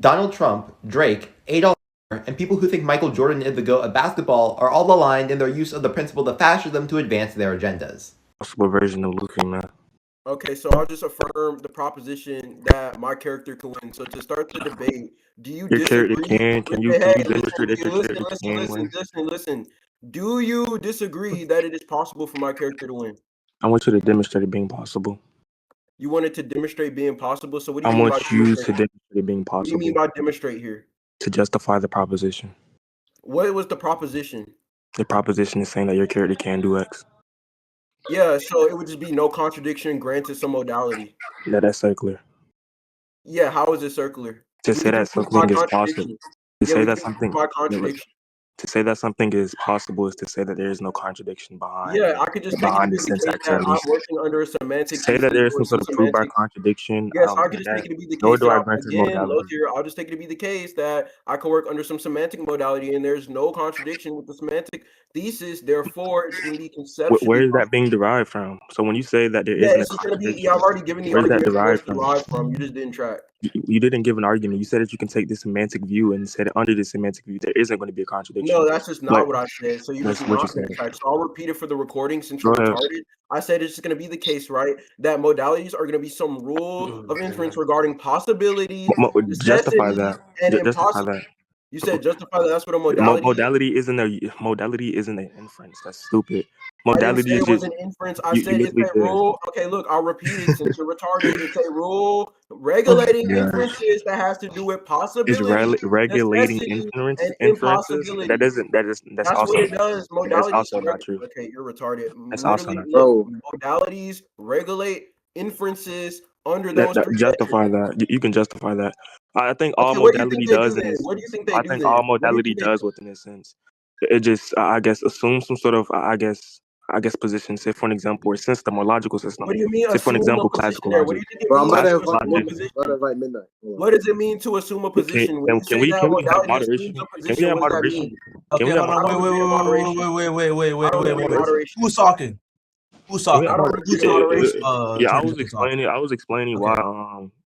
Donald Trump, Drake, Adolf Hitler, and people who think Michael Jordan is the GOAT of basketball are all aligned in their use of the principle of fascism to advance their agendas. Possible version of Luffy, man. Okay, so I'll just affirm the proposition that my character can win. So to start the debate, do you Your character disagree? can you demonstrate that your character can win? Listen. Do you disagree that it is possible for my character to win? I want you to demonstrate it being possible. You wanted to demonstrate being possible. So what do I you mean by want you to demonstrate? demonstrate it being What do you mean possible by demonstrate here? to justify the proposition. What was the proposition? The proposition is saying that your character can do X. Yeah, so it would just be no contradiction granted some modality. Yeah, that's circular. Yeah, how is it circular? To say that something is possible. To say that something by contradiction. To say that something is possible is to say that there is no contradiction behind. Yeah, I could just take it to behind be the the case syntax that at I'm least. working under a semantic. To say that there is some sort of proof by semantic. contradiction. Yes, I could just take it to be the Nor case do I that grant it again, modality. here, I'll just take it to be the case that I can work under some semantic modality and there's no contradiction with the semantic thesis. Therefore, it's going to be conceptually. Where is that being derived from? So when you say that there isn't a contradiction, I've already given the where is that argument derived from. You just didn't track. You didn't give an argument. You said that you can take this semantic view and say that under this semantic view there isn't going to be a contradiction. No, that's just not what I said. So you that's just what not you said. track. So I'll repeat it for the recording since you're retarded. I said it's just going to be the case, right? That modalities are going to be some rule of inference regarding possibilities, justify that. and justify that. You said justify that. That's what a modality is. Modality isn't an inference. That's stupid. Modality is just an inference. I said it's a rule. Okay, look, I'll repeat it since you're retarded. It's a rule regulating inferences that has to do with possibility. It's regulating inferences. That's also what it does. Modalities. That's also not true. Okay, you're retarded. That's also not true. Modalities regulate inferences under those. Justify that. You can justify that. I think all modality does in this. What do you think they do? I think all modality does within this sense. It just, I guess, assumes some sort of, I guess, position. Say, for an example, or system or logical system. What do you mean? Say, for an example, classical logic. What do you think it means? What does it mean to assume a position? Can we have moderation? Can we have moderation? Wait. Who's talking? Yeah, I was explaining why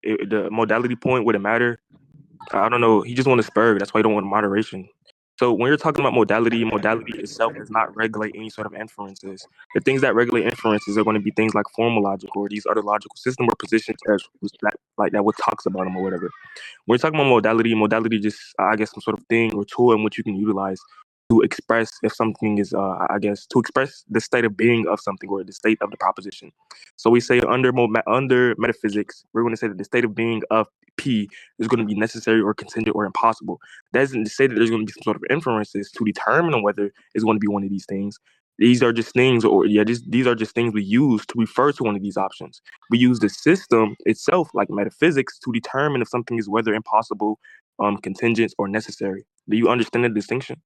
the modality point wouldn't matter. I don't know. He just wanted spur. That's why he don't want moderation. So when you're talking about modality itself does not regulate any sort of inferences. The things that regulate inferences are going to be things like formal logic or these other logical system or positions that what talks about them or whatever. When you're talking about modality just, I guess, some sort of thing or tool in which you can utilize to express if something is, to express the state of being of something or the state of the proposition. So we say under metaphysics, we're going to say that the state of being of P is going to be necessary or contingent or impossible. That doesn't say that there's going to be some sort of inferences to determine whether it's going to be one of these things. These are just things, these are just things we use to refer to one of these options. We use the system itself, like metaphysics, to determine if something is whether impossible, contingent, or necessary. Do you understand the distinction?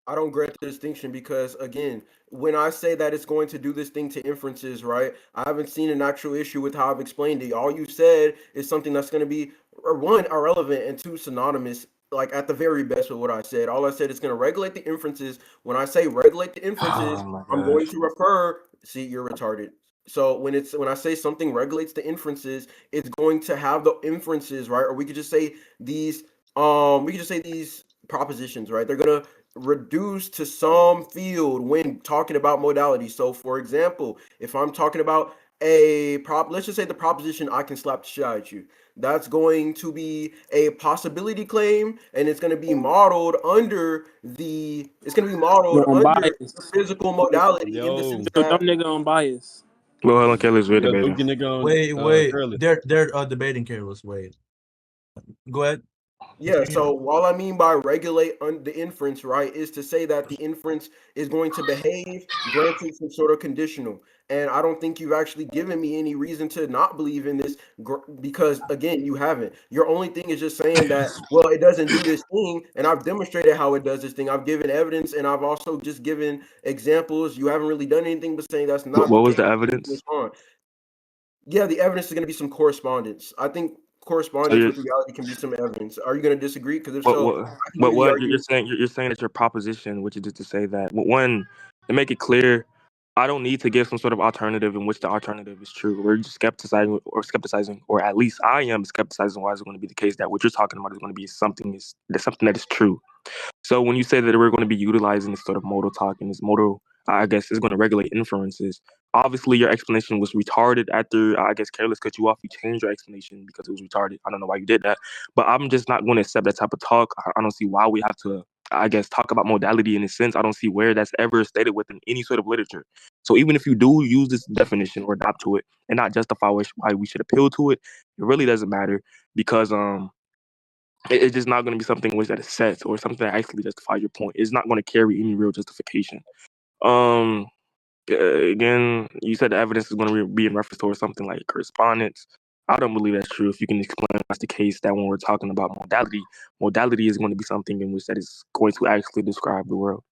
I don't grant the distinction because, again, when I say that it's going to do this thing to inferences, right, I haven't seen an actual issue with how I've explained it. All you said is something that's going to be, one, irrelevant, and two, synonymous, like at the very best with what I said. All I said is going to regulate the inferences. When I say regulate the inferences, I'm going to refer, see, you're retarded. So when I say something regulates the inferences, it's going to have the inferences, right? Or we could just say these propositions, right? They're going to reduce to some field when talking about modality. So for example, if I'm talking about let's just say the proposition I can slap the shit out of you, that's going to be a possibility claim, and it's going to be modeled under the physical modality. Yo. In the sense that dumb nigga on bias. Well, hold on, Kelly's we're debating. Wait. They're debating, Carlos. Wait. Go ahead. Yeah, so all I mean by regulate the inference, right, is to say that the inference is going to behave granted some sort of conditional. And I don't think you've actually given me any reason to not believe in this because, again, you haven't. Your only thing is just saying that, well, it doesn't do this thing, and I've demonstrated how it does this thing. I've given evidence, and I've also just given examples. You haven't really done anything but saying that's not. What was the evidence? Yeah, the evidence is going to be some correspondence. I think correspondence with reality can be some evidence. Are you going to disagree? Because if you're saying that your proposition, which is just to say that one, to make it clear, I don't need to give some sort of alternative in which the alternative is true. We're just skepticizing, or at least I am skepticizing why is it going to be the case that what you're talking about is going to be something that is true. So when you say that we're going to be utilizing this sort of modal talk and this modal, I guess, is going to regulate inferences, obviously your explanation was retarded after, I guess, Careless cut you off. You changed your explanation because it was retarded. I don't know why you did that. But I'm just not going to accept that type of talk. I don't see why we have to, I guess, talk about modality in a sense. I don't see where that's ever stated within any sort of literature. So even if you do use this definition or adopt to it and not justify why we should appeal to it, it really doesn't matter because it's just not going to be something which that is set or something that actually justifies your point. It's not going to carry any real justification. Um, Again, you said the evidence is going to be in reference towards something like correspondence. I don't believe that's true. If you can explain that's the case, that when we're talking about modality is going to be something in which that is going to actually describe the world.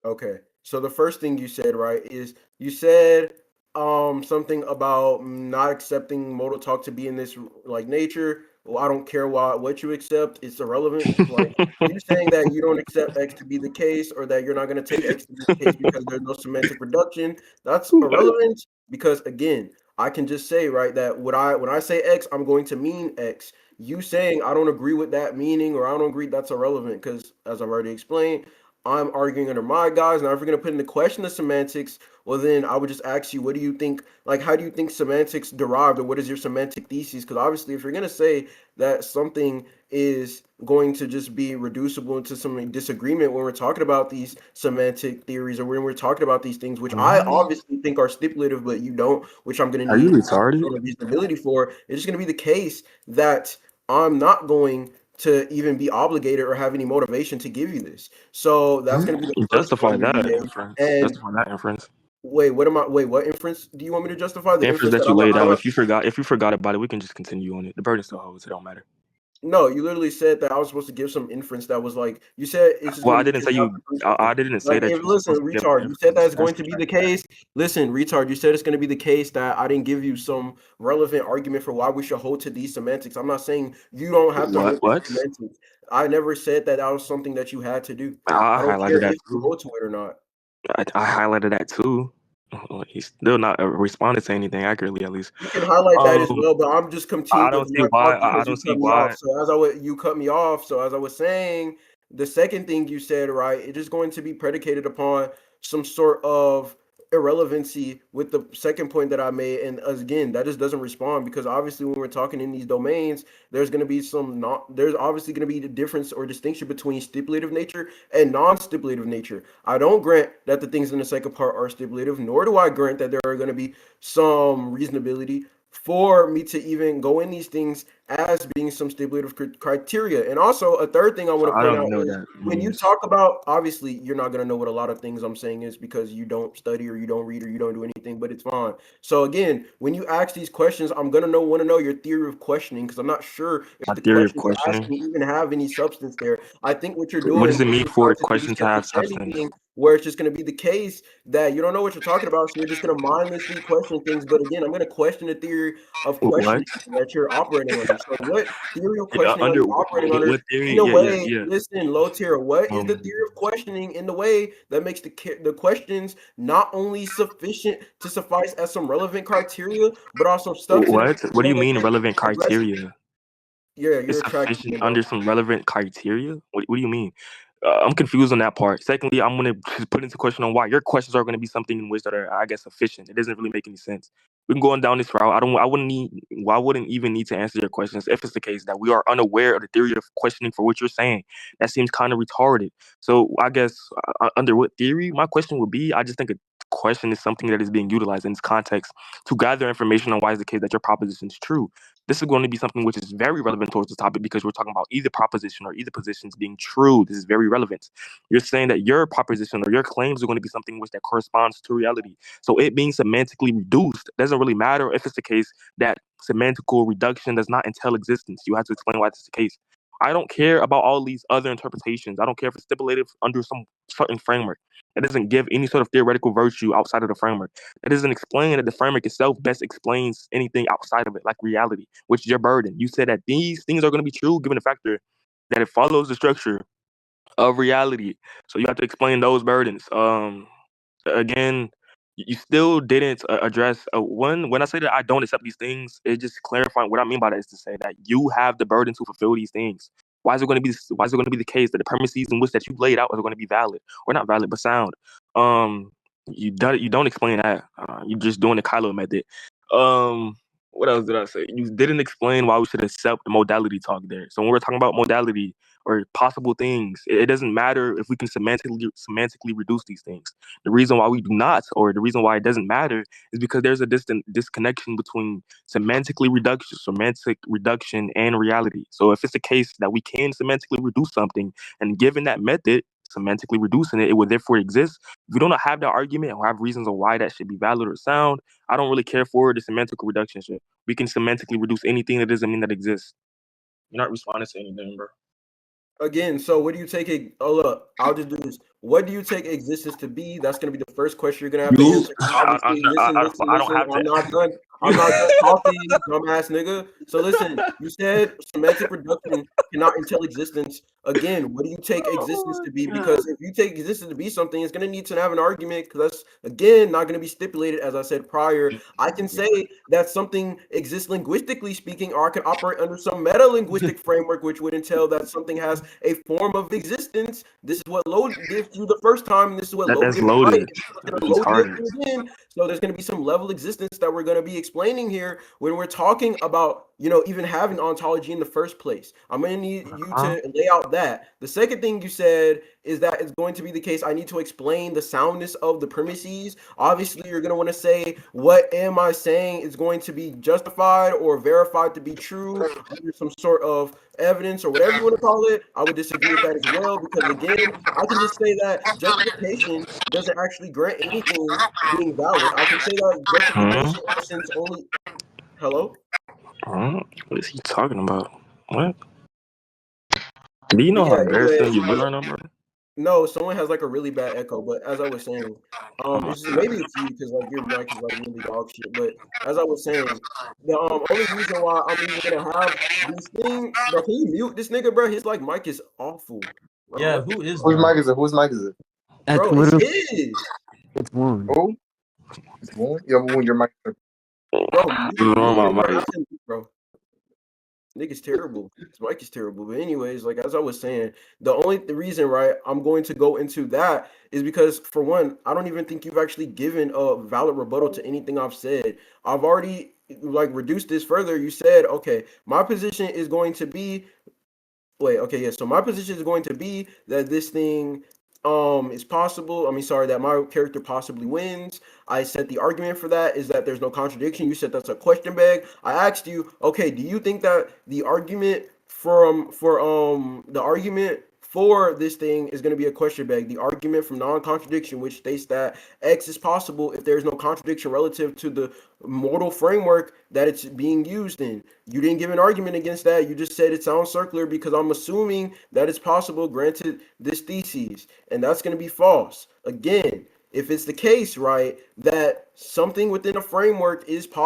Okay. So the first thing you said, right, is you said something about not accepting modal talk to be in this like nature. Well, I don't care what you accept, it's irrelevant. Like you saying that you don't accept X to be the case or that you're not going to take X to be the case because there's no semantic reduction, that's irrelevant because again, I can just say, right, that when I say X, I'm going to mean X. You saying I don't agree with that meaning or I don't agree, that's irrelevant because as I've already explained, I'm arguing under my guise. Now, if you're going to put into question the semantics, well, then I would just ask you, what do you think? Like, how do you think semantics derived, or what is your semantic thesis? Because obviously, if you're going to say that something is going to just be reducible into some disagreement when we're talking about these semantic theories or when we're talking about these things, which I obviously think are stipulative, but you don't, which I'm going to Are you need retarded? sort of reasonability for, it's just going to be the case that I'm not going to even be obligated or have any motivation to give you this. So that's going to be the first Justify argument you that made. inference. And Justify that inference. what inference do you want me to justify? The The inference inference that that you laid I out. don't. If you forgot about it, we can just continue on it. The burden still holds. It don't matter. No, you literally said that I was supposed to give some inference that was like you said it's just Well, going I to be didn't say you. conclusive. I didn't say Like that if you're listen, supposed to give an retard, you said that inference. it's going to be the case. Listen, retard, you said it's going to be the case that I didn't give you some relevant argument for why we should hold to these semantics. I'm not saying you don't have to hold to What? these semantics. I never said that that was something that you had to do. I I don't highlighted care that if you too. hold to it or not. I highlighted that too. He's still not responded to anything accurately, at least. You can highlight that as Um, well, but I'm just I continuing don't with see my why. talk I because don't you see cut me off. why. So you cut me off. So as I was saying, the second thing you said, right, it is going to be predicated upon some sort of irrelevancy with the second point that I made. And again, that just doesn't respond because obviously when we're talking in these domains, there's going to be there's obviously going to be the difference or distinction between stipulative nature and non-stipulative nature. I don't grant that the things in the second part are stipulative, nor do I grant that there are going to be some reasonability for me to even go in these things as being some stipulative criteria. And also, a third thing I want to I point don't out even know what is that when you means. talk about, obviously, you're not going to know what a lot of things I'm saying is because you don't study or you don't read or you don't do anything, but it's fine. So, again, when you ask these questions, I'm going to want to know your theory of questioning because I'm not sure if My the theory of questions you're questioning. asking even have any substance there. I think what you're What doing does it is mean you're for trying a to do this question to have catch-22 substance? thing where it's just going to be the case that you don't know what you're talking about, so you're just going to mindlessly question things. But again, I'm going to question the theory of What? questioning that you're operating under. So, what theory of questioning are Under you operating under what theory? in a Yeah, yeah, way? yeah. Listen, low tier. What is the Um, theory of questioning in the way that makes the questions not only sufficient to suffice as some relevant criteria, but also substantive what? What do you that mean can relevant address? criteria? Yeah, It's you're a trash sufficient can, bro. under some relevant criteria? What do you mean? I'm confused on that part. Secondly, I'm going to put into question on why your questions are going to be something in which that are, I guess, sufficient. It doesn't really make any sense. We can go on down this route. I wouldn't even need to answer your questions if it's the case that we are unaware of the theory of questioning for what you're saying. That seems kind of retarded. So I guess under what theory, my question would be, I just think a question is something that is being utilized in this context to gather information on why is the case that your proposition is true. This is going to be something which is very relevant towards the topic because we're talking about either proposition or either positions being true. This is very relevant. You're saying that your proposition or your claims are going to be something which that corresponds to reality. So it being semantically reduced doesn't really matter if it's the case that semantical reduction does not entail existence. You have to explain why this is the case. I don't care about all these other interpretations. I don't care if it's stipulated under some certain framework. It doesn't give any sort of theoretical virtue outside of the framework. It doesn't explain that the framework itself best explains anything outside of it, like reality, which is your burden. You said that these things are going to be true given the factor that it follows the structure of reality. So you have to explain those burdens. again, you still didn't address one. When I say that I don't accept these things, it's just clarifying what I mean by that is to say that you have the burden to fulfill these things. Why is it going to be? Why is it going to be the case that the premises in which that you laid out are going to be valid or not valid but sound? You don't explain that. You're just doing the Kylo method. What else did I say? You didn't explain why we should accept the modality talk there. So when we're talking about modality or possible things, it doesn't matter if we can semantically reduce these things. The reason why we do not, or the reason why it doesn't matter, is because there's a disconnection between semantic reduction, and reality. So if it's the case that we can semantically reduce something, and given that method, semantically reducing it, it would therefore exist. If we don't have that argument or have reasons of why that should be valid or sound, I don't really care for the semantic reduction shit. We can semantically reduce anything that doesn't mean that exists. You're not responding to anything, bro. Again, so what do you take it? Oh, look, I'll just do this. What do you take existence to be? That's going to be the first question you're going to have to answer. Obviously, listen. I don't have to. I'm not done. I'm not done talking, dumbass nigga. So listen, you said semantic reduction cannot entail existence. Again, what do you take existence to be? Because if you take existence to be something, it's going to need to have an argument because that's, again, not going to be stipulated, as I said prior. I can say that something exists linguistically speaking, or I can operate under some meta-linguistic framework, which would entail that something has a form of existence. This is what load gives you the first time, and this is what load gives you right. Again. So there's going to be some level existence that we're going to be explaining here when we're talking about, even having ontology in the first place. I'm going to need you to lay out that. The second thing you said is that it's going to be the case. I need to explain the soundness of the premises. Obviously, you're going to want to say, what am I saying is going to be justified or verified to be true under some sort of evidence or whatever you want to call it. I would disagree with that as well because, again, I can just say that justification doesn't actually grant anything being valid. I can say that justification in a sense only. Hello? What is he talking about? What? Do you know how embarrassing you look right now, bro? No, someone has like a really bad echo. But as I was saying, maybe it's you because like your mic is like really dog shit. But as I was saying, the only reason why I'm even gonna have these things, bro, can you mute this nigga, bro? His like mic is awful. Bro. Yeah, whose mic is it? Whose mic is it? Bro, it's his. It's one. Oh, it's one. Yeah, when your mic. Bro. Nigga's terrible. His mic is terrible. But anyways, like as I was saying, the reason, right, I'm going to go into that is because, for one, I don't even think you've actually given a valid rebuttal to anything I've said. I've already like reduced this further. You said, okay, my position is going to be so my position is going to be that this thing is possible. That my character possibly wins. I said the argument for that is that there's no contradiction. You said that's a question bag. I asked you, okay, do you think that the argument for this thing is going to be a question bag? The argument from non-contradiction, which states that X is possible if there's no contradiction relative to the modal framework that it's being used in. You didn't give an argument against that. You just said it sounds circular because I'm assuming that it's possible granted this thesis, and that's going to be false. Again, if it's the case, right, that something within a framework is possible,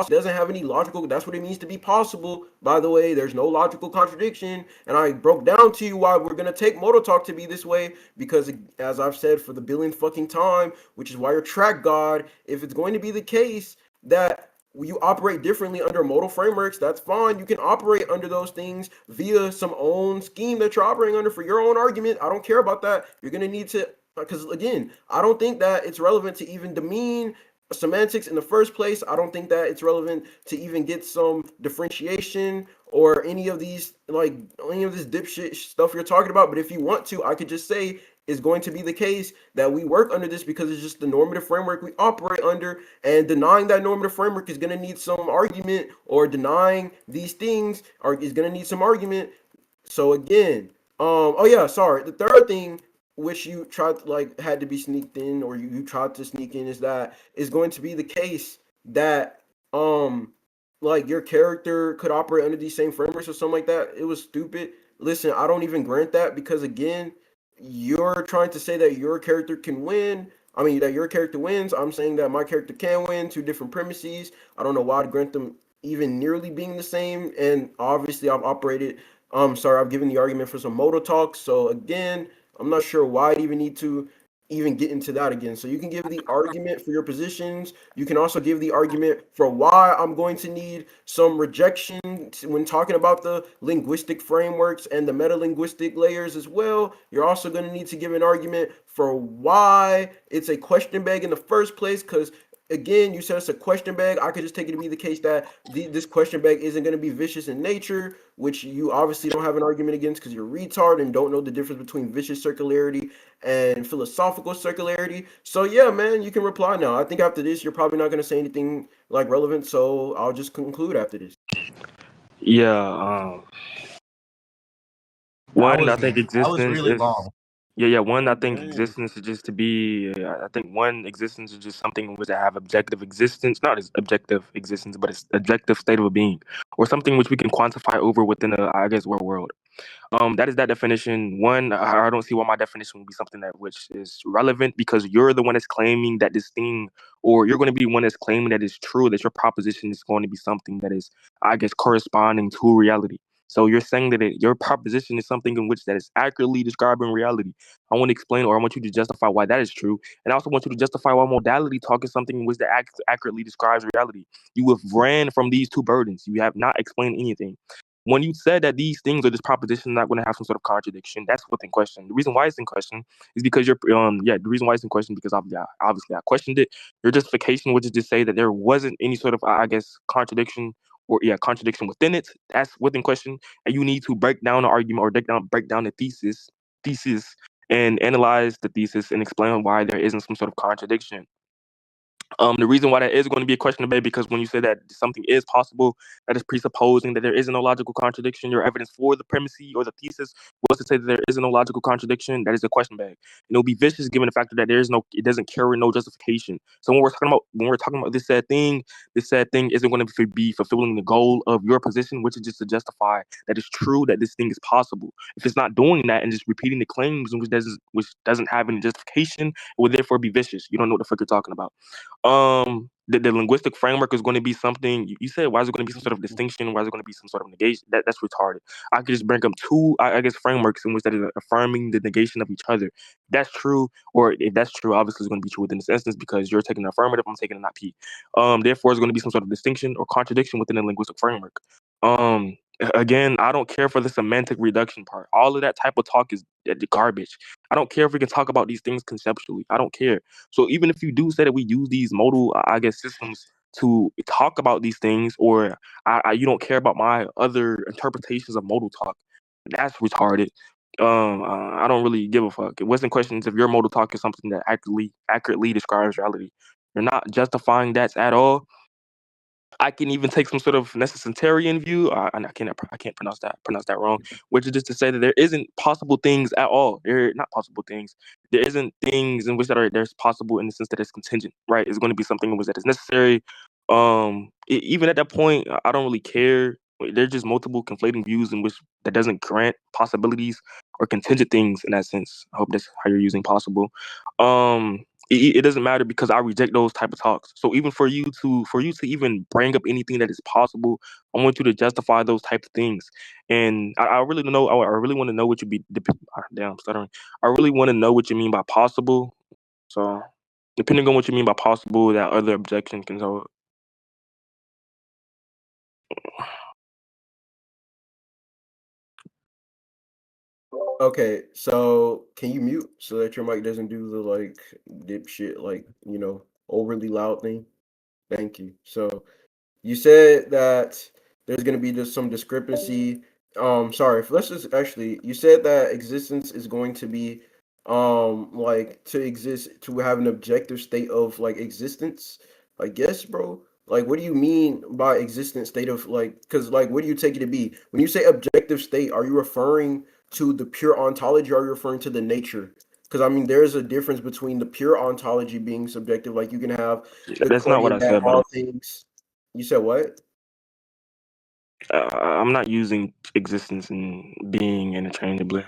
doesn't have any logical, that's what it means to be possible. By the way, there's no logical contradiction, and I broke down to you why we're going to take Moto Talk to be this way, because as I've said for the billionth fucking time, which is why you're track god, if it's going to be the case that you operate differently under modal frameworks, that's fine. You can operate under those things via some own scheme that you're operating under for your own argument. I don't care about that. You're going to need to, because again, I don't think that it's relevant to even demean semantics in the first place. I don't think that it's relevant to even get some differentiation or any of this dipshit stuff you're talking about. But if you want to, I could just say it's going to be the case that we work under this because it's just the normative framework we operate under, and denying that normative framework is going to need some argument, or denying these things is going to need some argument. So again, the third thing which you tried had to be sneaked in, or you tried to sneak in, is that it's going to be the case that your character could operate under these same frameworks or something like that. It was stupid. Listen, I don't even grant that because, again, you're trying to say that your character can win. That your character wins. I'm saying that my character can win. Two different premises. I don't know why I'd grant them even nearly being the same. And obviously I've given the argument for some Moto Talk. So again, I'm not sure why I'd even need to even get into that again. So you can give the argument for your positions. You can also give the argument for why I'm going to need some rejection when talking about the linguistic frameworks and the meta-linguistic layers as well. You're also going to need to give an argument for why it's a question bag in the first place, because again, you said it's a question bag. I could just take it to be the case that this question bag isn't going to be vicious in nature, which you obviously don't have an argument against because you're retard and don't know the difference between vicious circularity and philosophical circularity. So yeah, man, you can reply now. I think after this, you're probably not going to say anything like relevant, so I'll just conclude after this. Yeah. One, I think existence really is. long. Yeah. One, I think existence is just to be. I think one, existence is just something which I have objective existence, not as objective existence, but it's objective state of a being, or something which we can quantify over within a, I guess, world. That is that definition. One, I don't see why my definition would be something that which is relevant because you're the one that's claiming that this thing, or you're going to be one that's claiming that it's true, that your proposition is going to be something that is, I guess, corresponding to reality. So you're saying that your proposition is something in which that is accurately describing reality. I want to explain, or I want you to justify why that is true, and I also want you to justify why modality talk is something in which that accurately describes reality. You have ran from these two burdens. You have not explained anything. When you said that these things or this proposition are not going to have some sort of contradiction, that's what's in question. The reason why it's in question is because the reason why it's in question because obviously I questioned it. Your justification was to just say that there wasn't any sort of I guess contradiction or contradiction within it. That's what's in question, and you need to break down the argument or break down the thesis and analyze the thesis and explain why there isn't some sort of contradiction. The reason why that is going to be a question debate because when you say that something is possible, that is presupposing that there is no logical contradiction. Your evidence for the premise or the thesis was to say that there is no logical contradiction. That is a question bag. And it'll be vicious given the fact that it doesn't carry no justification. So when we're talking about this said thing isn't going to be fulfilling the goal of your position, which is just to justify that it's true that this thing is possible. If it's not doing that and just repeating the claims which doesn't have any justification, it would therefore be vicious. You don't know what the fuck you're talking about. The linguistic framework is going to be something you said. Why is it going to be some sort of distinction? Why is it going to be some sort of negation? That's retarded. I could just bring up two, I guess, frameworks in which that is affirming the negation of each other. That's true, or if that's true, obviously it's going to be true within this instance because you're taking an affirmative, I'm taking a not P. Therefore, it's going to be some sort of distinction or contradiction within the linguistic framework. Again, I don't care for the semantic reduction part. All of that type of talk is garbage. I don't care if we can talk about these things conceptually. I don't care. So even if you do say that we use these modal, I guess, systems to talk about these things, or you don't care about my other interpretations of modal talk, that's retarded. I don't really give a fuck. It wasn't questions if your modal talk is something that accurately describes reality. You're not justifying that at all. I can even take some sort of necessitarian view. I can't pronounce that wrong. Which is just to say that there isn't possible things at all. There not possible things. There isn't things in which there's possible in the sense that it's contingent, right? It's going to be something in which that is necessary. Even at that point, I don't really care. There's just multiple conflating views in which that doesn't grant possibilities or contingent things in that sense. I hope that's how you're using possible. It doesn't matter because I reject those type of talks. So even for you to even bring up anything that is possible, I want you to justify those type of things. And I really don't know. I really want to know what you be. Damn, I'm stuttering. I really want to know what you mean by possible. So depending on what you mean by possible, that other objection can hold. Okay, so can you mute so that your mic doesn't do the like dipshit, like, overly loud thing? Thank you. So you said that there's gonna be just some discrepancy. Sorry, let's just actually, you said that existence is going to be like to exist to have an objective state of like existence. I guess, bro. Like, what do you mean by existent state of like? Because like, what do you take it to be when you say objective state? Are you referring to the pure ontology? Or are you referring to the nature? Because I mean, there's a difference between the pure ontology being subjective. Like, you can have the That's not what claim I that said, all bro. things. You said what? I'm not using existence and being interchangeably.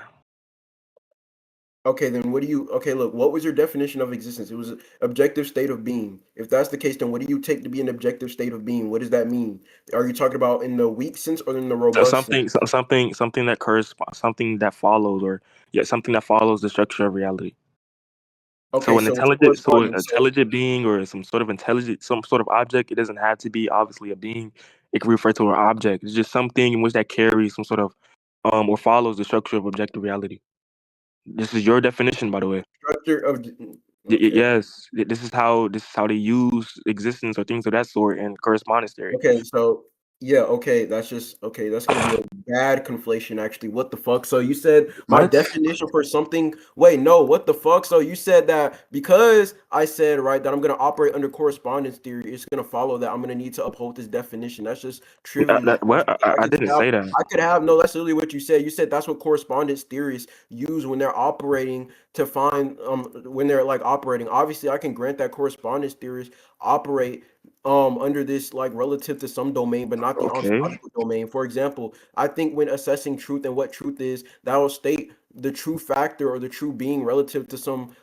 Okay, then what do you? Okay, look, what was your definition of existence? It was an objective state of being. If that's the case, then what do you take to be an objective state of being? What does that mean? Are you talking about in the weak sense or in the robust sense? Something that corresponds, something that follows, or something that follows the structure of reality. Okay, So an so it's correspondence. intelligent being or some sort of object, it doesn't have to be obviously a being. It can refer to an object. It's just something in which that carries some sort of or follows the structure of objective reality. This is your definition, by the way. Structure of okay. Yes, this is how they use existence or things of that sort in correspondence theory. Okay, so yeah, okay, that's just okay. That's gonna be a bad conflation, actually. What the fuck? So you said my What? definition for something. Wait, no, what the fuck? So you said that because I said right that I'm gonna operate under correspondence theory, it's gonna follow that I'm gonna need to uphold this definition. That's just trivially false. What? I didn't say that. I could have no. That's literally what you said. You said that's what correspondence theorists use when they're operating to find when they're like operating. Obviously, I can grant that correspondence theorists operate under this like relative to some domain but not the Okay. ontological domain. For example, I think when assessing truth and what truth is, that will state the true factor or the true being relative to some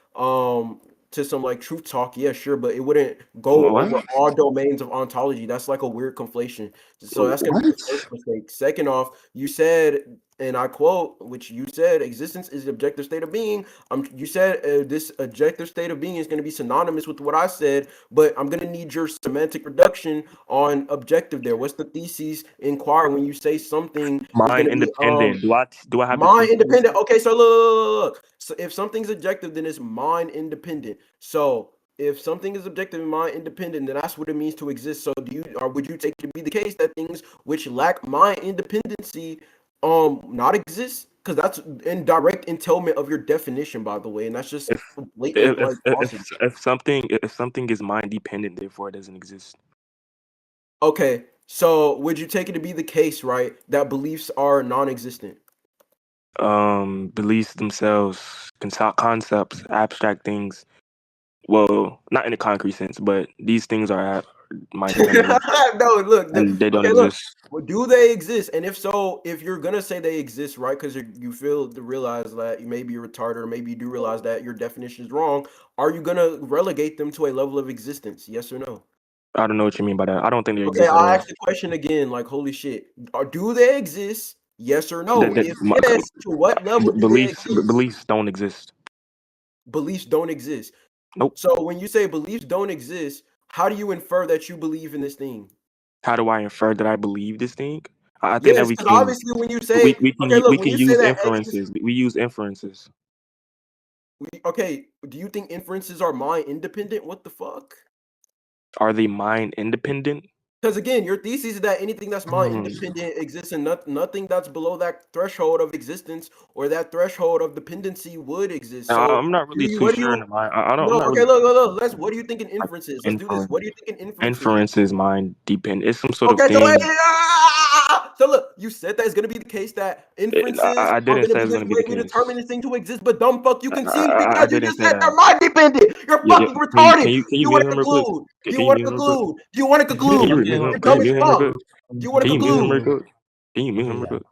like truth talk. Yeah, sure, but it wouldn't go over What? all domains of ontology. That's like a weird conflation. So that's gonna be What? the first mistake. Second off, you said, and I quote, which you said, existence is the objective state of being. You said this objective state of being is going to be synonymous with what I said, but I'm going to need your semantic reduction on objective there. What's the thesis inquire when you say something is going Mind to be independent. Do I have the mind thesis? independent? Okay, so look. So if something's objective, then it's mind independent. So if something is objective and mind independent, then that's what it means to exist. So do you or would you take it to be the case that things which lack mind independency not exist? Because that's in direct entailment of your definition, by the way, and that's just If blatant like falsity. if something is mind dependent, therefore it doesn't exist. Okay, so would you take it to be the case, right, that beliefs are non-existent? Beliefs themselves, concepts, abstract things. Well, not in a concrete sense, but these things are mind dependent No, look. and they don't Okay, look. exist. Well, do they exist? And if so, if you're gonna say they exist, right? Because you feel to realize that you maybe you're retarded, or maybe you do realize that your definition is wrong. Are you gonna relegate them to a level of existence? Yes or no? I don't know what you mean by that. I don't think they Okay, exist at I'll all. ask the question again. Like, holy shit, do they exist? Yes or The, no? the, If yes, to what level do they exist? beliefs don't exist. Beliefs don't exist. Nope. So when you say beliefs don't exist, how do you infer that you believe in this thing? How do I infer that I believe this thing? I think that Yes, because obviously when you say okay, we look, when can you say use that X is inferences. We use inferences. okay, do you think inferences are mind independent? What the fuck? Are they mind independent? Because again, your thesis is that anything that's mind independent exists, and nothing that's below that threshold of existence or that threshold of dependency would exist. So, I'm not do really you? too What do sure in you? the mind. I don't. I'm No, not okay, really look. Let's. What do you think an like inference is? Let's do this. inference. What do you think an inference is? Inference is mind dependent. It's some sort of Okay, so thing. so look, you said that it's gonna be the case that inferences I are didn't gonna say be it's this going to be way the we case. determine this thing to exist, but dumb fuck, you concede I because you didn't just say said they're that. mind dependent. You're Yeah, yeah. fucking retarded. Can Do you you mute want to him real quick? conclude? Do you Can you want to mute him real quick? conclude? Do you want to Can conclude? you mute him? You're Can you dumb as mute him real fuck. quick? Do you want to Can you mute him real conclude? quick? Can you mute him real quick?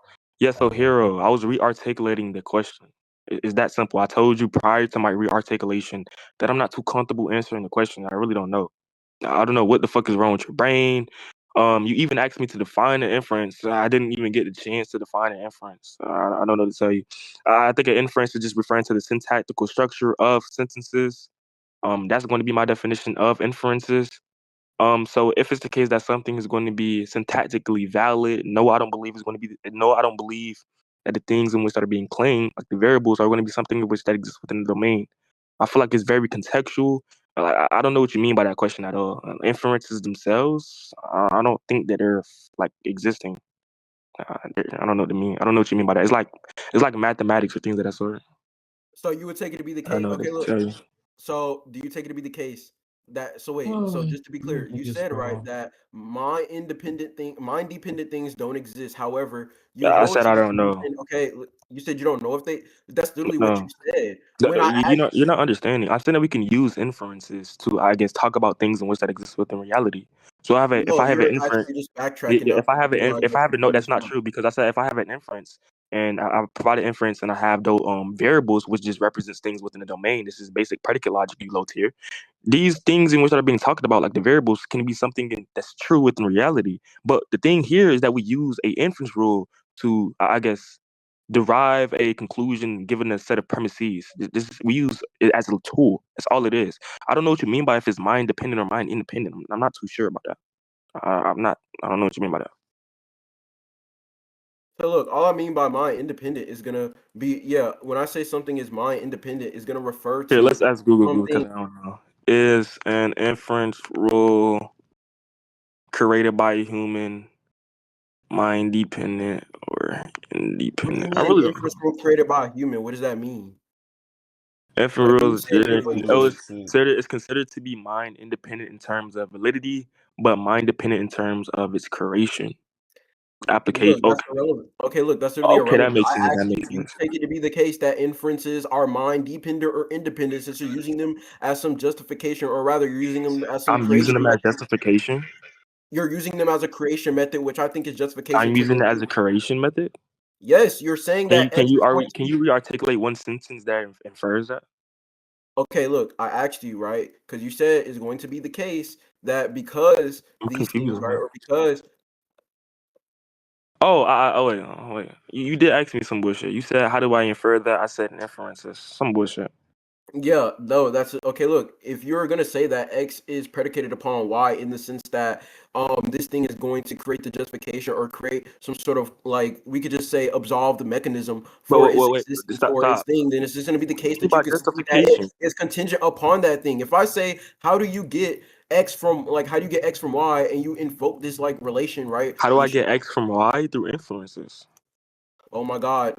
Yeah. So Hero, I was re-articulating the question. It's that simple. I told you prior to my re-articulation that I'm not too comfortable answering the question. I really don't know. I don't know what the fuck is wrong with your brain. You even asked me to define an inference. I didn't even get the chance to define an inference. I don't know what to tell you. I think an inference is just referring to the syntactical structure of sentences. That's going to be my definition of inferences. So if it's the case that something is going to be syntactically valid, no, I don't believe it's going to be. No, I don't believe that the things in which that are being claimed, like the variables, are going to be something in which that exists within the domain. I feel like it's very contextual. I don't know what you mean by that question at all. Inferences themselves, I don't think that they're like existing. I don't know what to mean. I don't know what you mean by that. It's like mathematics or things of that sort. So you would take it to be the I don't case. know what Okay, to look. tell you. So do you take it to be the case that so wait, so Oh, just to be clear, you said right that mind dependent things don't exist. However, you I hold said to I the don't know. position, okay, you said you don't know if they that's literally what you No. said. When I asked You're not understanding. I said that we can use inferences to, I guess, talk about things in which that exist within reality. So if no, I have an you're inference, actually just backtracking now if I have realize if that I have you a note, don't that's not respond. true because I said if I have an inference and I provide an inference and I have those variables which just represents things within the domain. This is basic predicate logic you load here. These things in which are being talked about, like the variables, can be something that's true within reality. But the thing here is that we use a inference rule to, I guess, derive a conclusion given a set of premises. We use it as a tool. That's all it is. I don't know what you mean by if it's mind dependent or mind independent. I'm not too sure about that. I'm not. I don't know what you mean by that. So look, all I mean by mind independent is gonna be when I say something is mind independent, is gonna refer Here, to let's ask Google because something. I don't know. Is an inference rule created by a human mind dependent or What do you independent? I mean an really don't know. inference rule created by a human? What does that mean? Inference Like when you rules say is considered to be mind independent in terms of validity, but mind dependent in terms of its creation. look, Application. that's Okay. irrelevant. Okay, look, that's really Okay, that irrelevant. makes I sense. That asked you, makes do you sense. take it to be the case that inferences are mind dependent or independent since you're using them as some justification, or rather you're using them as some I'm using creation them as method? justification. You're using them as a creation method, which I think is justification I'm to using it as anything. a creation method. Yes, you're saying Can you that can X you is going already to can be. you re-articulate one sentence that infers that? Okay, look, I asked you, right? Because you said it's going to be the case that because I'm these things, confused. right, Man. or because Oh, wait. You did ask me some bullshit. You said, "How do I infer that?" I said, "An inference." That's some bullshit. yeah, no, that's okay. Look, if you're gonna say that X is predicated upon Y in the sense that this thing is going to create the justification or create some sort of, like, we could just say, absolve the mechanism But for its wait. existence Stop. or its Stop. thing, then it's just gonna be the What do you case mean that you by can see that justification? it is contingent upon that thing. If I say, how do you get X from, like, how do you get X from Y, and you invoke this like relation, right? How do I Which, get X from Y through inferences? oh my God,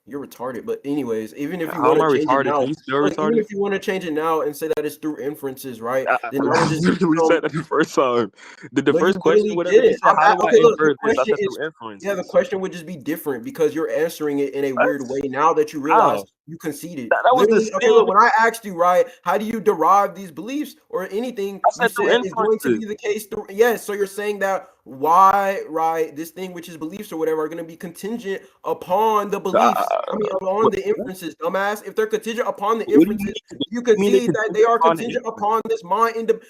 you're retarded. But anyways, even if you How want am to I change it retarded? Can now, you spell look, even retarded? if you want to change it now and say that it's through inferences, right? Then that would I just be literally some. said that the first time. The No, you first question, literally whatever you didn't. said, how do I Okay. Look, the infer this? I question said is, through yeah, the inferences. question would just be different because you're answering it in a What? weird way. Now that you realize How? you conceded, That was the literally. Okay, look, same. when I asked you, right, how do you derive these beliefs or anything? I You said through said it's going to inferences. be the case through. Yes, so you're saying that why, right, this thing which is beliefs or whatever are going to be contingent upon the beliefs. I mean, upon What? the inferences, dumbass. If they're contingent upon the What do you mean? inferences, What you do you mean they concede that they contingent are upon the contingent inference? upon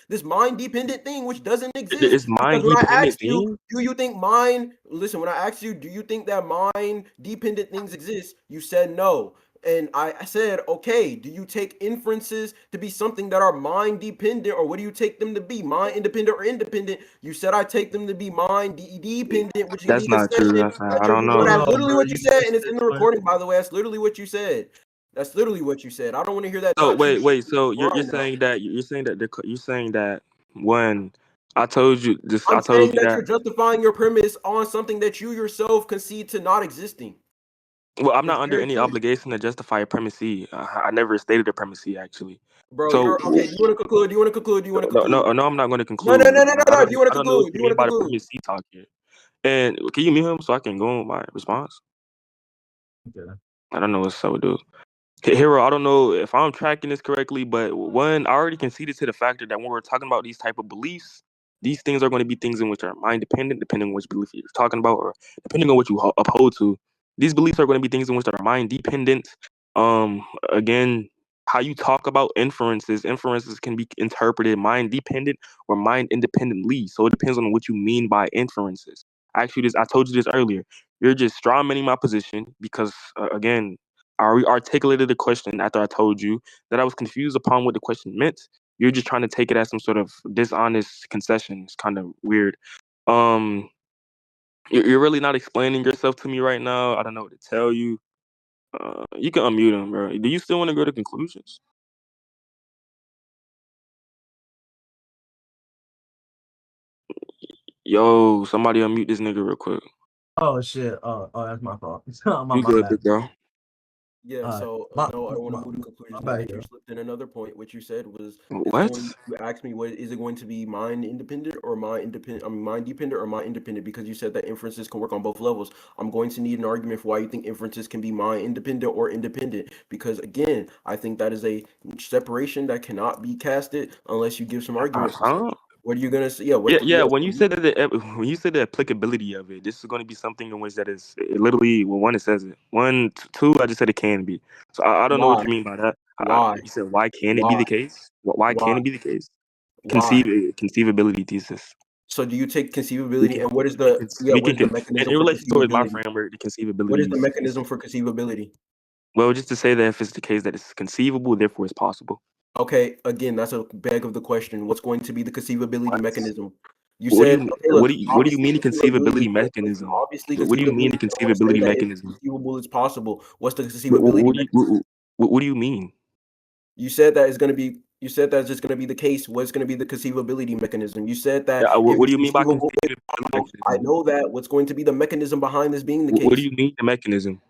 this mind dependent thing which doesn't exist. It's Because mind when I dependent asked you, thing. do you think mind? Listen, when I asked you, do you think that mind dependent things exist? You said no. And I said, okay, do you take inferences to be something that are mind dependent, or what do you take them to be? Mind independent or independent? You said I take them to be mind dependent, which can be That's a not true. concession. That's not. I don't No, know. that's Hold on, literally bro. what you You said, and just it's in the explained. recording, by the way. That's literally what you said. That's literally what you said. I don't want to hear that So not true. wait. So you're Line now. saying that you're saying that when I told you this, I I'm told saying you that that. you're justifying your premise on something that you yourself concede to not existing. Well, I'm It's not under very any clear. obligation to justify a premise C. I never stated a premise C actually. Bro, So you're okay. Do you want to conclude? Do you want to conclude? Do you want to conclude? no, I'm not going to No, no, conclude. no, no, no, no. Do you want I to don't know what conclude? Do you you want mean to by the conclude? premise C talk here. And can you mute him so I can go on my response? Okay. I don't know what's up with dude. Hero, I don't know if I'm tracking this correctly, but one, I already conceded to the factor that when we're talking about these type of beliefs, these things are going to be things in which are mind dependent, depending on which belief you're talking about, or depending on what you uphold to. These beliefs are going to be things in which are mind dependent. Again, how you talk about inferences can be interpreted mind dependent or mind independently. So it depends on what you mean by inferences. Actually, I told you this earlier. You're just strawmanning my position because, again, I articulated the question after I told you that I was confused upon what the question meant. You're just trying to take it as some sort of dishonest concession. It's kind of weird. Um, you're really not explaining yourself to me right now. I don't know what to tell you. You can unmute him, bro. Do you still want to go to conclusions? Yo, somebody unmute this nigga real quick. Oh shit. Oh, that's my fault. You my good, bad. big bro? Yeah, All right. so no, I don't want to move to My conclusions now, bad but you here. slipped in another point. What you said was it's What? going. You asked me, what is it going to be, mind independent or mind independent? I mean, mind dependent or mind independent? Because you said that inferences can work on both levels. I'm going to need an argument for why you think inferences can be mind independent or independent. Because again, I think that is a separation that cannot be casted unless you give some argument for Huh? such. What are you gonna say? Yeah, Yeah. When you said that, when you said the applicability of it, this is going to be something in which that is literally. Well, one, it says it. One, two, I just said it can be. So I don't know what Why? you mean by that. Why? You said why can it be Why? the case? Why Why? can it be the case? Why? Conceivability thesis. So do you take conceivability, and what is the mechanism in for relation towards my conceivability? framework, the conceivability. What is the mechanism for conceivability? Well, just to say that if it's the case that it's conceivable, therefore it's possible. Okay, again, that's a beg of the question. What's going to be the conceivability mechanism? You What do said, you okay, look, what do you mean the conceivability conceivability, mechanism? obviously What do you mean the conceivability, I want to say conceivability that it's mechanism? conceivable, it's possible. What's the What, conceivability what do mechanism? you what do you mean? You said that it's going to be. You said that's just going to be the case. What's going to be the conceivability mechanism? You said that Yeah, if what do it's you mean by conceivable, conceivability I mechanism? know that. What's going to be the mechanism behind this being the What do case? you mean the mechanism?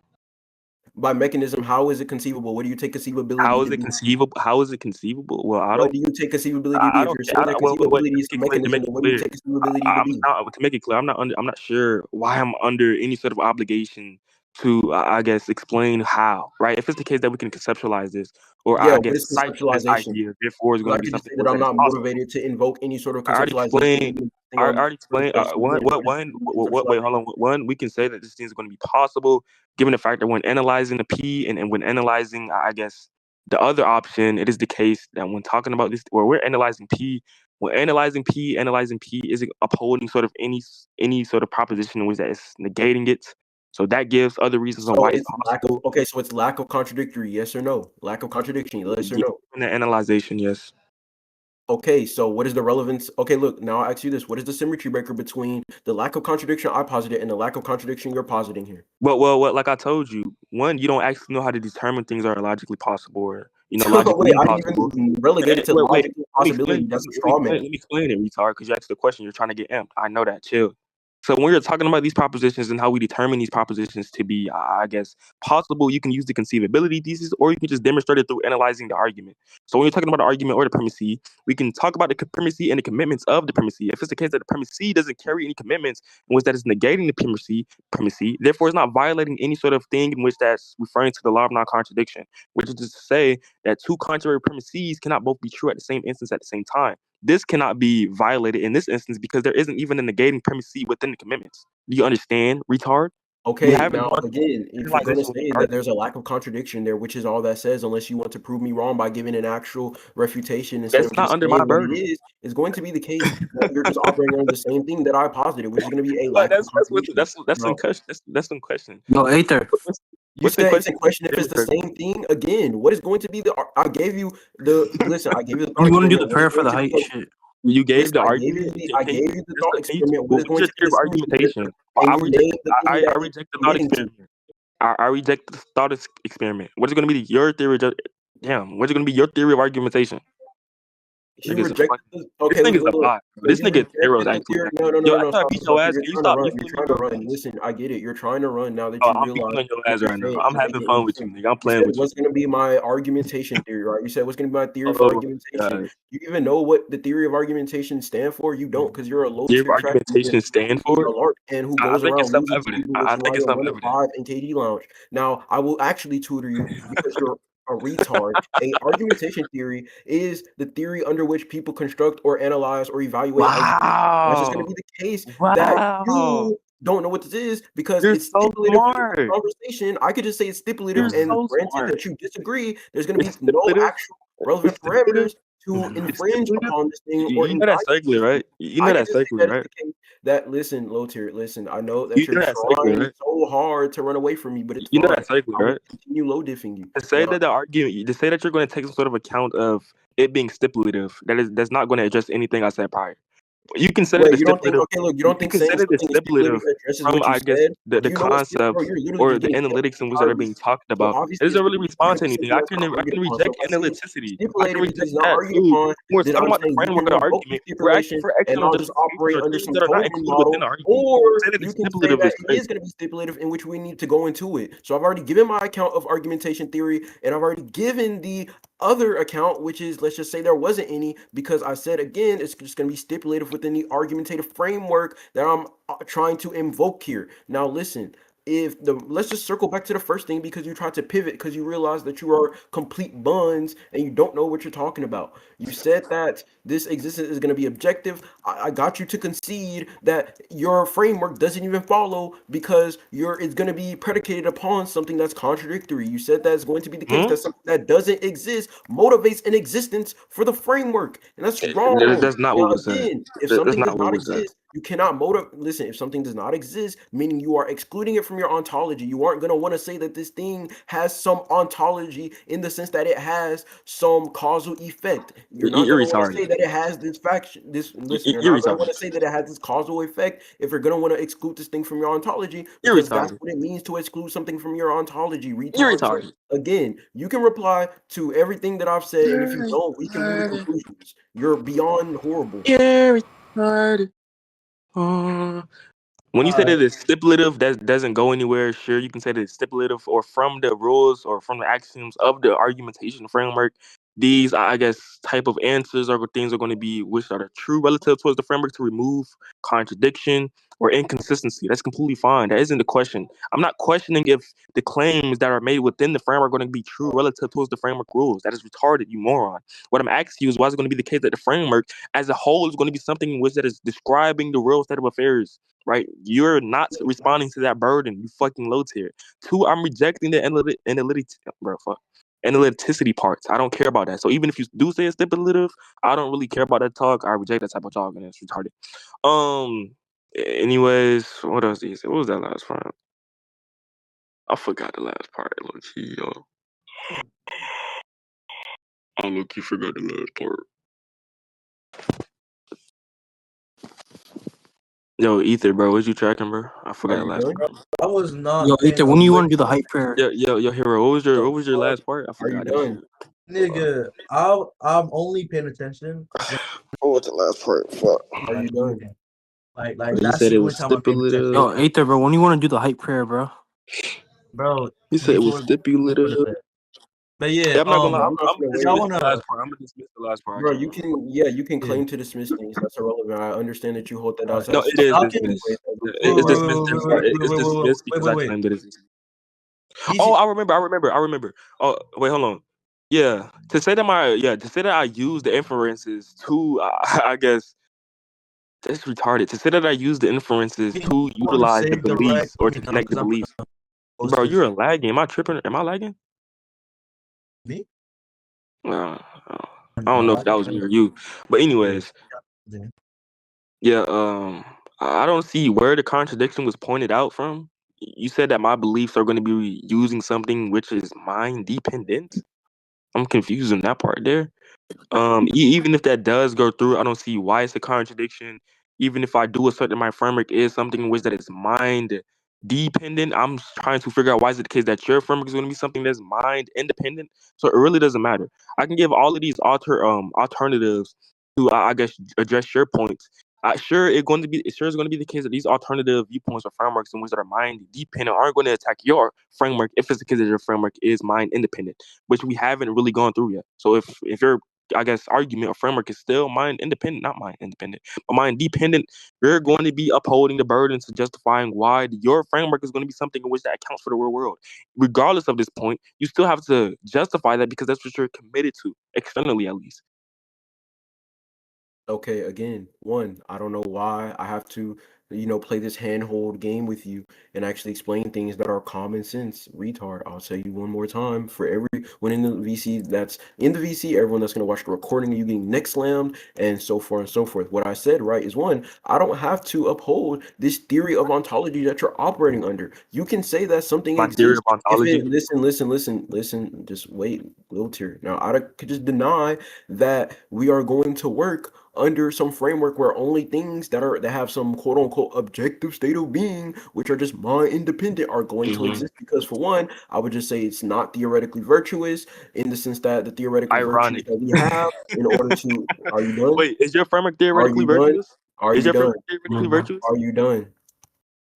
By mechanism, how is it conceivable? What do you take conceivability How to is it be? conceivable? How is it conceivable? Well, What do you take conceivability to be? I If don't, you're saying that wait, conceivability is the to mechanism, make then it what do you clear. take conceivability to I'm be? not, to make it clear, I'm not sure why I'm under any sort of obligation to, I guess, explain how, right? If it's the case that we can conceptualize this, or Yeah, I what is guess cite this conceptualization? idea, therefore it's going Because to I be could just something say that which I'm that is not possible. motivated to invoke any sort of I already conceptualization. explained. Thing I I'm already explained. Wait, hold on. One, we can say that this thing is going to be possible, given the fact that when analyzing the P and when analyzing, I guess, the other option, it is the case that when talking about this, where we're analyzing P, analyzing P is upholding sort of any sort of proposition in which that is negating it. So that gives other reasons on So why it's it's lack of possible. so it's lack of contradictory, yes or no? Lack of contradiction, yes or Yeah, no? in the analyzation, yes. Okay, so what is the relevance? Okay, look, now I'll ask you this. What is the symmetry breaker between the lack of contradiction I posited and the lack of contradiction you're positing here? Well, like I told you, one, you don't actually know how to determine things are logically possible or, Wait, logically I didn't impossible. even relegate it to Wait. logical possibility. That's a straw man. Let me explain it, retard, because you asked the question, you're trying to get amped. I know that. Chill. So when you're talking about these propositions and how we determine these propositions to be, I guess, possible, you can use the conceivability thesis, or you can just demonstrate it through analyzing the argument. So when you're talking about the argument or the primacy, we can talk about the primacy and the commitments of the primacy. If it's the case that the primacy doesn't carry any commitments, in which that is negating the primacy, therefore it's not violating any sort of thing in which that's referring to the law of non-contradiction, which is just to say that two contrary premises cannot both be true at the same instance at the same time. This cannot be violated in this instance because there isn't even a negating primacy within the commitments. Do you understand, retard? You Okay, haven't now gone through again, if you're going to analyzation with say the that argument. there's a lack of contradiction there, which is all that says, unless you want to prove me wrong by giving an actual refutation instead That's of not just under my saying what it burden. is going to be the case that you're just operating on the same thing that I posited, which is going to be a But lack of contradiction. that's some Now, question. That's some question. Yo, Aether. you What's the said it's a question? question if it's the same thing. Again, what is going to be the? I gave you I gave you the thought You want to do experiment. the What is prayer for going the to be height shit? You gave Listen, the argument. I gave you the thought experiment. What Well, is what's going your to be theory the of symmetry breaker? argumentation? And you named the thing I that it's reject the thought committing to. experiment. I reject the thought experiment. What is going to be your theory? Damn, what's going to be your theory of argumentation? You Niggas a rejected fucking. the This okay, look, nigga's look, a look. bot. So This you nigga zeros rejected the actually. theory. Yo, No, after I stop, beat stop, your stop. ass, You're can you trying to stop? run. You You're put me on trying to your run. ass? Listen, I get it. You're trying to run now that Oh, you I'm beating realize on your what ass you're right now. saying I'm doesn't having make any fun with you, sense. nigga. I'm You playing said with you. what's going to be my argumentation theory, right? You said what's going to be my theory for Oh my argumentation. god. You even know what the theory of argumentation stand for? You don't, because you're a low Theory of tier track argumentation stand who's a for? lark and who I goes think it's around losing to self-evident. people, which I is why think it's you're 1 and self-evident. 5 in KD Lounge. Now, I will actually tutor you because you're a retard. A argumentation theory is the theory under which people construct or analyze or evaluate ideas. That's just going to Wow. be the case that Wow. you don't know what this is because You're it's so stipulated for this smart. conversation. I could just say it's You're stipulative, and so granted smart. that you disagree, there's going to It's be no stipulative. actual It's relevant stipulative. parameters to It's infringe stipulative. upon this thing or You know invite that's circular, this thing. right? You I know could that's just say circular, that it's right? the case that listen, low tier, listen. I know that You you're know that's circular, trying right? so hard to run away from me, but it's You know fine. that's circular, I will right? continue low diffing you. To say Now, that the argument, to say that you're going to take some sort of account of it being stipulative, that's not going to address anything I said prior. You consider wait, the you don't think? stipulative. Okay, look, you You don't think saying consider the something is stipulative stipulative addresses from, what you I guess, said? the Do you know what? Bro, concepts you're literally or just the getting analytics in which that are entirely. being talked So about. It obviously, doesn't it's really respond to anything. something that's not I argued can upon. So reject if I say analyticity. I can stipulated because reject it's not that argued too. upon, When we're then talking I'm about the saying you framework can of the revoke the argument, we're asking stipulation for and external I'll just justification operate or under things some that are not coding included within model, the argument. or Say that you it's can say stipulative that is it is crazy. going to be stipulative in which we need to go into it. So I've already given my account of argumentation theory, and I've already given the other account, which is, let's just say there wasn't any, because I said again it's just going to be stipulative within the argumentative framework that I'm trying to invoke here. Now listen, let's just circle back to the first thing because you tried to pivot because you realize that you are complete buns and you don't know what you're talking about. You said that this existence is going to be objective. I got you to concede that your framework doesn't even follow because it's going to be predicated upon something that's contradictory. You said that's going to be the case, that something that doesn't exist motivates an existence for the framework, and that's wrong. That's not Now what was said. again, if That's something does not what not was said. exist, you cannot listen, if something does not exist, meaning you are excluding it from your ontology, you aren't going to want to say that this thing has some ontology in the sense that it has some causal effect. You're not You're going to want to retarded. say that it has this faction. Listen, you're You're not going to want retarded. to say that it has this causal effect if you're going to want to exclude this thing from your ontology, You're because that's retarded. what it means to exclude something from your ontology, You're retard. So retarded. again, you can reply to everything that I've said, and if you You're don't, we can move to retarded. conclusions. You're beyond horrible. You're retarded. When you say Alright. that it's stipulative, that doesn't go anywhere. Sure, you can say that it's stipulative or from the rules or from the axioms of the argumentation framework. These, I guess, type of answers or things are going to be which are the true relative towards the framework to remove contradiction or inconsistency. That's completely fine. That isn't the question. I'm not questioning if the claims that are made within the framework are going to be true relative towards the framework rules. That is retarded, you moron. What I'm asking you is why is it going to be the case that the framework as a whole is going to be something in which that is describing the real state of affairs? Right? You're not responding to that burden. You fucking low tier. Two, I'm rejecting the analyticity parts. I don't care about that. So even if you do say it's stipulative, I don't really care about that talk. I reject that type of talk, and it's retarded. Anyways, what else did you say? What was that last part? I forgot the last part. Look, yo. I look, you forgot the last part. Yo, Ether, bro, what you tracking, bro? I forgot Are the you last done? part. I was not Yo, paying Ether, no when do you way. want to do the hype prayer? Yo, hero. What was your last part? I Are you forgot that done? shit. Nigga, I'm only paying attention when What was the last part? Fuck. Are you like done? moving. Like You that's said the it only was time I'm paying attention. stipulative. Yo, Ether, bro, when do you want to do the hype prayer, bro? Bro, You said it was before stipulative. the bed. But yeah, Yeah, I'm not gonna lie. Yeah, I'm, I'm not I'm gonna gonna wait. y'all dismiss the wanna last part. I'm gonna dismiss the last part. I Bro, can't you lie. can yeah. claim to dismiss things. That's irrelevant. I understand that you hold that Alright. as No, it is Y'all can dismissed. wait, It's wait, dismissed. It's dismissed because I claimed it. Oh, Easy. I remember. Oh, wait, hold on. Yeah, to say that I use the inferences to, I guess that's retarded. To say that I use the inferences You to want to utilize the say beliefs or to directly connect the because I'm beliefs. gonna post Bro, this. you're lagging. Am I tripping? Am I lagging? Me? Uh, I don't know No, if that was me or you, but anyways, yeah. yeah. I don't see where the contradiction was pointed out from. You said that my beliefs are going to be using something which is mind dependent. I'm confused in that part there. Even if that does go through, I don't see why it's a contradiction. Even if I do assert that my framework is something in which that is mind dependent, I'm trying to figure out why is it the case that your framework is going to be something that's mind independent. So it really doesn't matter. I can give all of these alternatives to I guess address your points. Sure it's going to be the case that these alternative viewpoints or frameworks in which that are mind dependent aren't going to attack your framework if it's the case that your framework is mind independent, which we haven't really gone through yet. So if your I guess argument or framework is still mind independent, not mind independent, but mind dependent, you're going to be upholding the burdens to justifying why your framework is going to be something in which that accounts for the real world. Regardless of this point, you still have to justify that because that's what you're committed to, externally at least. Okay, again, I don't know why I have to, play this handhold game with you and actually explain things that are common sense. Retard. I'll tell you one more time for everyone in the VC that's in the VC, everyone that's gonna watch the recording of you getting neck slammed and so forth and so forth. What I said, right, is I don't have to uphold this theory of ontology that you're operating under. You can say that something My theory exists. of If ontology. it listen, just wait, little tear. Now I could just deny that we are going to work under some framework where only things that have some quote unquote objective state of being, which are just mind independent, are going to exist. Because for one, I would just say it's not theoretically virtuous in the sense that the theoretical virtues Ironic. that we have in order to. Are you done? Wait, is your framework Are theoretically you done? virtuous? Are Is you your done? framework theoretically virtuous? Are you done?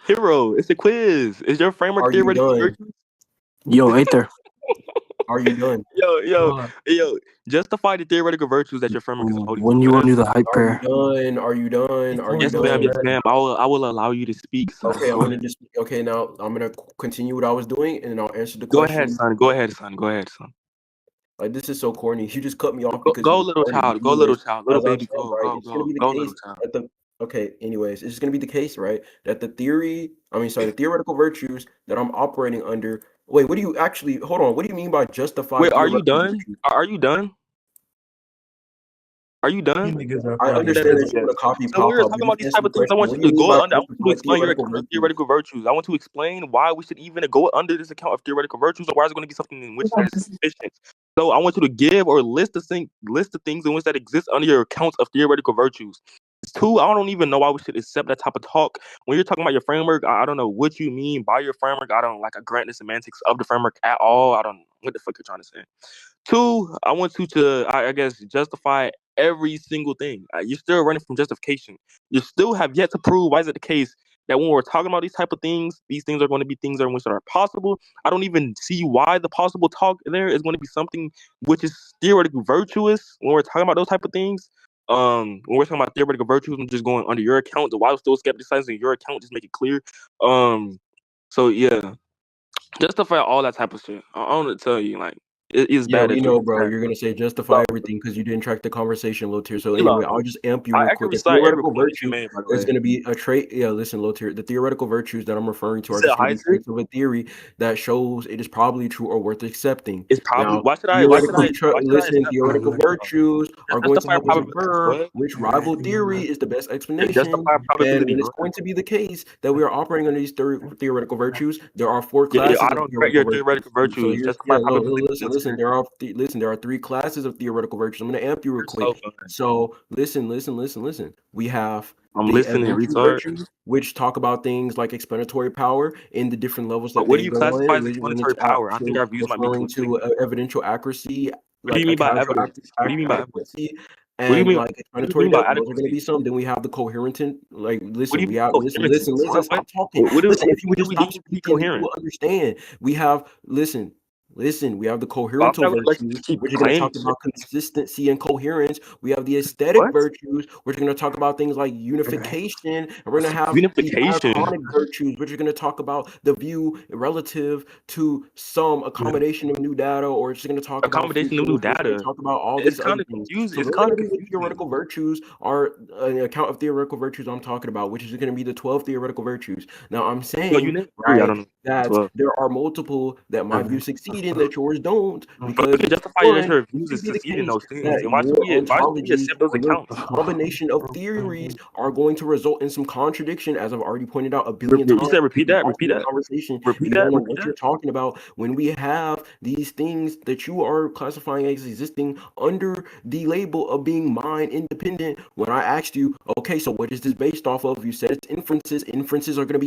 Hero, it's a quiz. Is your framework Are you theoretically done? virtuous? Yo, Ether. Are you done? Yo. Justify the theoretical virtues that your framework is holding. When you want to do the hype Are you prayer? done? Are you done? Are you Yes, done? ma'am. I will allow you to speak, son. Okay, I'm gonna just okay now. I'm gonna continue what I was doing, and I'll answer the Go question. ahead, son. Go ahead, son. Like this is so corny. You just cut me off because Go, you little corny. child. Go, Anyways, little child. Little as I'm baby. saying, Go, right, go, it's gonna go. be the Go, case little child. that the okay. Anyways, it's just gonna be the case, right? That the theoretical virtues that I'm operating under. Wait, what do you actually? Hold on. What do you mean by justify Wait, are you theoretical done? virtues? Are you done? Are you You done? niggas are I funny. understand that you want to copy So when pop we're up, talking but about just these answer type the of things, I question. want What you do you to mean go by under. I want you to justify explain your theoretical account of virtues? theoretical virtues. I want to explain why we should even go under this account of theoretical virtues, or why is it going to be something in which that is sufficient. So I want you to give or list the things in which that exist under your accounts of theoretical virtues. Two, I don't even know why we should accept that type of talk. When you're talking about your framework, I don't know what you mean by your framework. I don't like a grant the semantics of the framework at all. I don't know what the fuck you're trying to say. Two, I want you to, I guess, justify every single thing. You're still running from justification. You still have yet to prove why is it the case that when we're talking about these type of things, these things are going to be things in which are possible. I don't even see why the possible talk there is going to be something which is theoretically virtuous when we're talking about those type of things. When we're talking about theoretical virtues, I'm just going under your account. The why I'm still skepticizing your account, just make it clear. So yeah, justify all that type of shit. I want to tell you, like, it is Yeah, bad we that you know, bro. understand. You're gonna say justify everything because you didn't track the conversation, low tier. So Chill anyway, out, I'll bro. just amp you real I can quick. The recite every theoretical point that you virtue made, by the is way. gonna be a trait. Yeah, listen, low tier. The theoretical virtues that I'm referring to You are said just gonna be Heiser? traits of a theory that shows it is probably true or worth accepting. It's probably Now, theoretically, why should I listen, accept theoretical virtues are going to justify have a probabilities? verb What? which rival theory is the best explanation. Justify And probability. when it's What? going to be the case that we are operating under these theoretical virtues, there are four Yeah, classes I of don't grant theoretical your virtues. theoretical So virtues. here's Justify probability. listen. There are three classes of theoretical virtues. I'm going to amp you real You're quick. so fun. So listen. We have I'm the listening, evidential retard. virtues, which talk about things like explanatory power in the different levels But that what do they you go classify in. as When it's explanatory power? I think actual our views might be referring to conflicting. evidential accuracy, What do you like a mean by casual evidence? What do you mean by evidence? accuracy, What do you and mean? like What do you explanatory mean by depth. Those are going to adequacy? be some. Then we have the coherent. Like, What do listen, you we mean have coherence? listen. What? Stop talking. What Listen, if you would do just we stop deem to be speaking, then you coherent? will understand. We have listen. We have the But I'm coherental not gonna let you virtues, just keep which are going to claiming talk shit. about consistency and coherence. We have the aesthetic What? virtues, which are going to talk about things like unification. And we're going to have the Unification. diachronic virtues, which are going to talk about the view relative to some accommodation of new data, or it's going to talk about Accommodation of future. new We're going to data. talk about all It's these other kind of things. confusing. So It's those are kind going of to be the confusing. theoretical virtues, are an account of theoretical virtues I'm talking about, which is going to be the 12 theoretical virtues. Now I'm No, you saying, named three. I right, don't know. that 12. there are multiple that my views succeed in that yours don't, But you because can justify that one, your it views could is be the succeeding in case those things. that And your why should we ontology accept those or your accounts? combination of theories are going to result in some contradiction, as I've already pointed out a billion You times said repeat that, in repeat the that, conversation, repeat and you that, don't know repeat what that. you're talking about when we have these things that you are classifying as existing under the label of being mind independent. When I asked you, okay, so what is this based off of? You said it's inferences. Inferences are going to be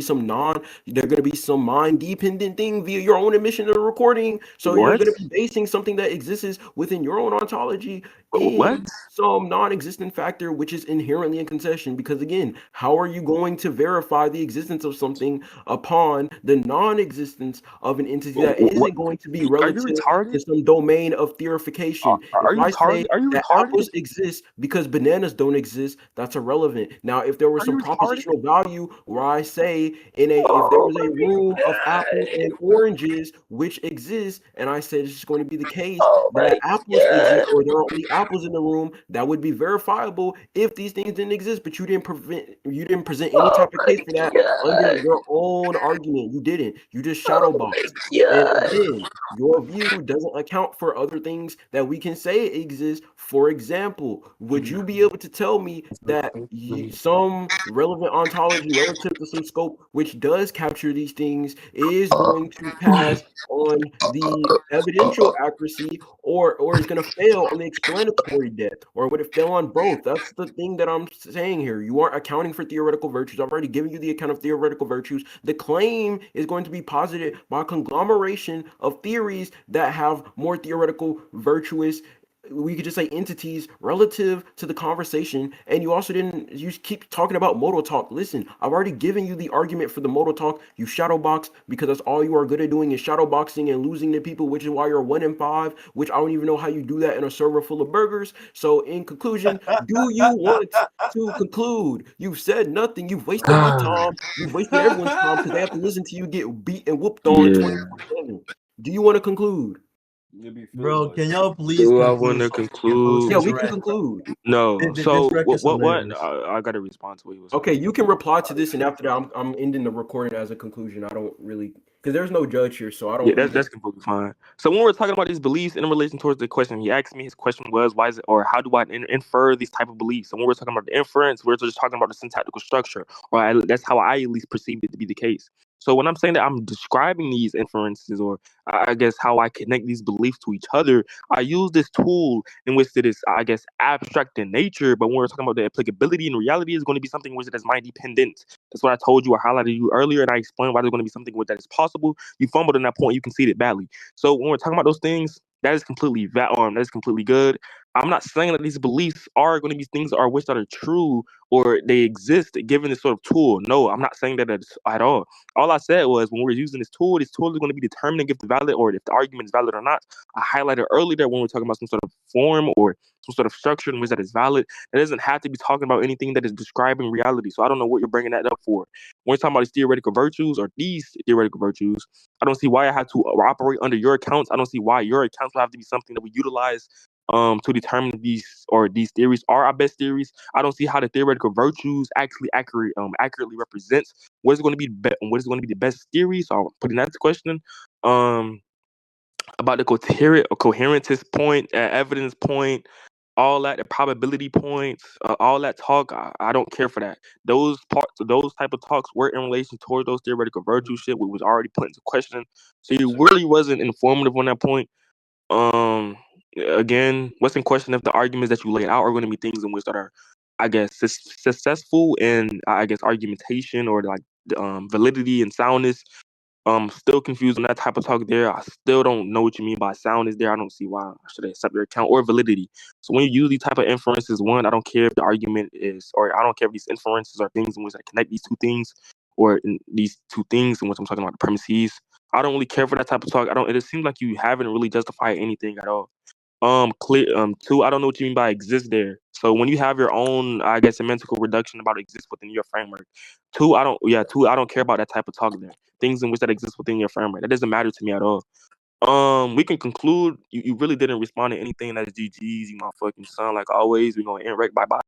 they're going to be some mind dependent thing via your own admission of the recording. So you're What? going to be basing something that exists within your own ontology What? in some non-existent factor, which is inherently in concession. Because again, how are you going to verify the existence of something upon the non-existence of an entity that What? isn't going to be Are you relative retarded? to some domain of theorification? If Are you I retarded? say Are you that retarded? apples exist because bananas don't exist, that's irrelevant. Now, if there was Are some you retarded? propositional value where I say if there was a room of apples and oranges which exists, and I said it's going to be the case that apples exist or there are only apples in the room, that would be verifiable if these things didn't exist. But you didn't present any type of case for that under your own argument. You didn't. You just shadow boxed. And again, your view doesn't account for other things that we can say exist. For example, would you be able to tell me that some relevant ontology relative to some scope which does capture these things is going to pass on the evidential accuracy, or is going to fail on the explanatory depth, or would it fail on both? That's the thing that I'm saying here. You aren't accounting for theoretical virtues. I've already given you the account of theoretical virtues. The claim is going to be posited by a conglomeration of theories that have more theoretical virtuous we could just say entities relative to the conversation, and you also didn't. You keep talking about modal talk. Listen, I've already given you the argument for the modal talk. You shadow box because that's all you are good at doing is shadow boxing and losing to people, which is why you're 1-5. Which I don't even know how you do that in a server full of burgers. So in conclusion, do you want to conclude? You've said nothing. You've wasted my time. You've wasted everyone's time because they have to listen to you get beat and whooped on Yeah. 24/7. Do you want to conclude? Bro, can y'all please Do I conclude want to so we can post conclude? Yeah, this we can rant? conclude. No. This So rec is what? hilarious. I got to respond to what he was saying. Okay, you can reply to this, and after that, I'm ending the recording as a conclusion. I don't really, because there's no judge here, so I Yeah, don't. that's completely fine. So when we're talking about these beliefs in relation towards the question, he asked me, his question was, why is it, or how do I infer these type of beliefs? And when we're talking about the inference, we're just talking about the syntactical structure, or that's how I at least perceive it to be the case. So when I'm saying that I'm describing these inferences, or I guess how I connect these beliefs to each other, I use this tool in which it is, I guess, abstract in nature. But when we're talking about the applicability in reality, is going to be something which is mind dependent. That's what I told you or highlighted you earlier, and I explained why there's going to be something that is possible. You fumbled in that point, you conceded badly. So when we're talking about those things, that is completely that is completely good. I'm not saying that these beliefs are going to be things or which that are true or they exist given this sort of tool. No, I'm not saying that at all. All I said was when we're using this tool is going to be determining if the valid or if the argument is valid or not. I highlighted earlier that when we're talking about some sort of form or some sort of structure in which that is valid, it doesn't have to be talking about anything that is describing reality. So I don't know what you're bringing that up for. When we're talking about these theoretical virtues or these theoretical virtues, I don't see why I have to operate under your accounts. I don't see why your accounts will have to be something that we utilize to determine these theories are our best theories. I don't see how the theoretical virtues actually accurately represents what is going to be what is going to be the best theory. So I'll put in that question. About the coherentist point, evidence point, all that, the probability points, all that talk, I don't care for that. Those type of talks were in relation towards those theoretical virtue shit, which was already put into question. So you really wasn't informative on that point. Again, what's in question if the arguments that you laid out are going to be things in which that are, I guess, successful in, I guess, argumentation or like validity and soundness. Still confused on that type of talk there. I still don't know what you mean by soundness there. I don't see why I should accept your account or validity. So when you use these type of inferences, one, I don't care if the argument is, or I don't care if these inferences are things in which I connect these two things, or in these two things in which I'm talking about the premises. I don't really care for that type of talk. It seems like you haven't really justified anything at all. Two, I don't know what you mean by exist there. So when you have your own, I guess, semantical reduction about exist within your framework. Two, I don't care about that type of talk there. Things in which that exist within your framework. That doesn't matter to me at all. We can conclude you really didn't respond to anything that's GG's, you motherfucking son. Like always, we're gonna end right bye bye.